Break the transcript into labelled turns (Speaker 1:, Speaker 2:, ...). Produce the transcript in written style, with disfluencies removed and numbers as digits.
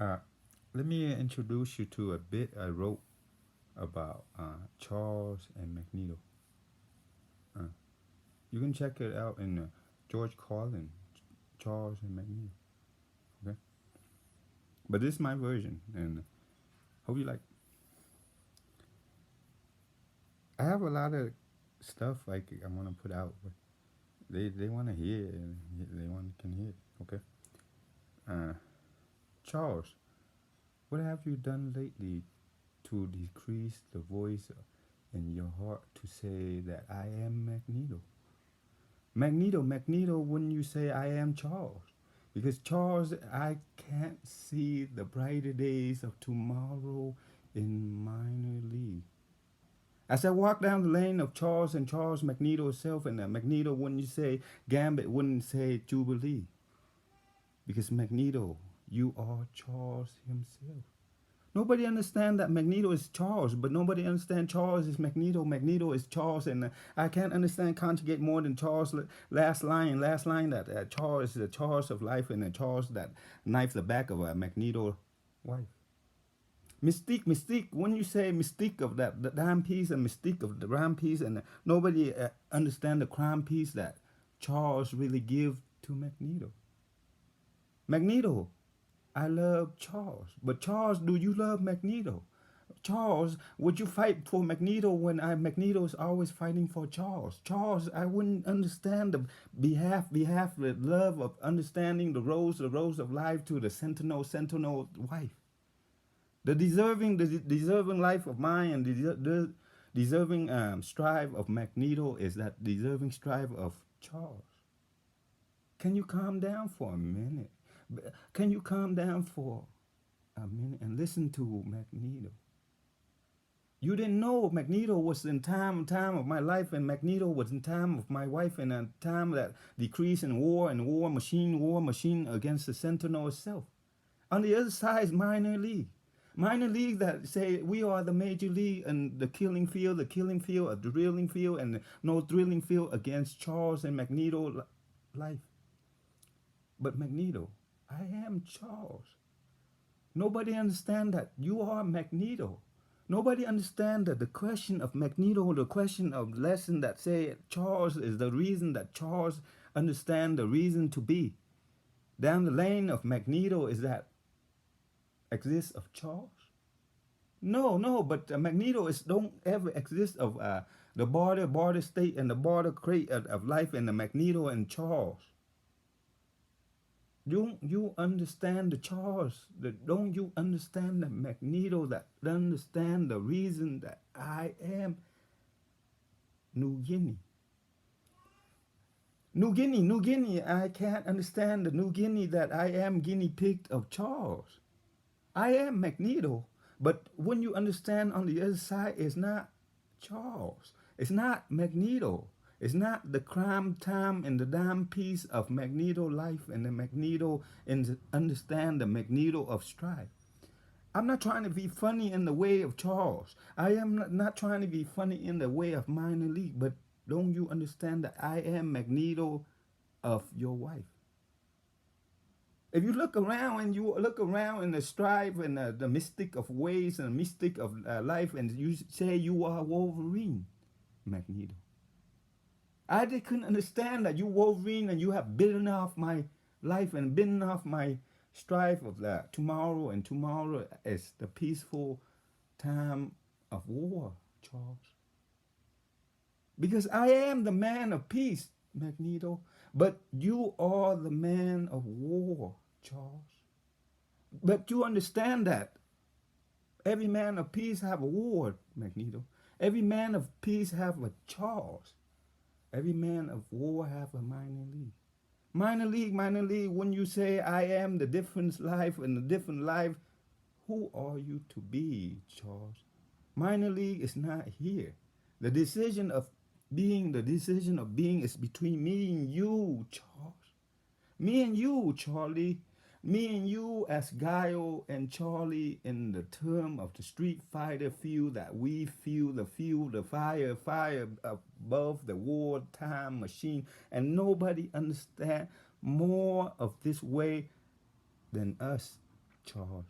Speaker 1: Uh, Let me introduce you to a bit I wrote about Charles and Magneto. Uh, you can check it out in George Carlin, Charles and Magneto. Okay, but this is my version, and hope you like. I have a lot of stuff like I want to put out, but they want to hear it, and they want can hear it. Okay, uh, Charles, what have you done lately to decrease the voice in your heart to say that I am Magneto? Magneto, wouldn't you say I am Charles? Because Charles, I can't see the brighter days of tomorrow in minor league. As I walk down the lane of Charles and Charles Magneto itself, and Magneto, wouldn't you say Gambit, wouldn't say Jubilee? Because Magneto, you are Charles himself. Nobody understand that Magneto is Charles, but nobody understand Charles is Magneto. Magneto is Charles, and I can't understand conjugate more than Charles. Last line that Charles is the Charles of life, and Charles that knife the back of a Magneto wife. Mystique. When you say mystique of that the dime piece and mystique of the rhyme piece, and nobody understand the crime piece that Charles really give to Magneto. Magneto, I love Charles. But Charles, do you love Magneto? Charles, would you fight for Magneto when Magneto is always fighting for Charles? Charles, I wouldn't understand the the love of understanding the rose of life to the sentinel wife. The deserving life of mine and the deserving strive of Magneto is that deserving strive of Charles. Can you calm down for a minute? Can you calm down for a minute and listen to Magneto? You didn't know Magneto was in time of my life, and Magneto was in time of my wife, and a time that decreased in war and war machine against the Sentinel itself. On the other side is minor league. Minor league that say we are the major league and the killing field, a drilling field, and no drilling field against Charles and Magneto life. But Magneto, I am Charles. Nobody understand that you are Magneto. Nobody understand that the question of Magneto, the question of lesson that say Charles is the reason that Charles understand the reason to be. Down the lane of Magneto is that exists of Charles. No, but Magneto is don't ever exist of the border state and the border crate of life and the Magneto and Charles. Don't you understand the Charles? Don't you understand the Magneto that understand the reason that I am New Guinea? New Guinea, I can't understand the New Guinea that I am guinea pig of Charles. I am Magneto, but when you understand on the other side, it's not Charles. It's not Magneto. It's not the crime time and the damn piece of Magneto life and the Magneto and understand the Magneto of strife. I'm not trying to be funny in the way of Charles. I am not trying to be funny in the way of minor league, but don't you understand that I am Magneto of your wife? If you look around and you look around in the strife and the mystic of ways and the mystic of life, and you say you are Wolverine, Magneto. I just couldn't understand that you Wolverine and you have bitten off my life and bitten off my strife of tomorrow, and tomorrow is the peaceful time of war, Charles. Because I am the man of peace, Magneto, but you are the man of war, Charles. But you understand that every man of peace have a war, Magneto. Every man of peace have a Charles. Every man of war have a minor league. Minor league, when you say I am the different life and the different life, who are you to be, Charles? Minor league is not here. The decision of being is between me and you, Charles. Me and you, Charlie. Me and you as Guile and Charlie in the term of the Street Fighter feel that we feel the fire above the wartime machine. And nobody understand more of this way than us. Charles.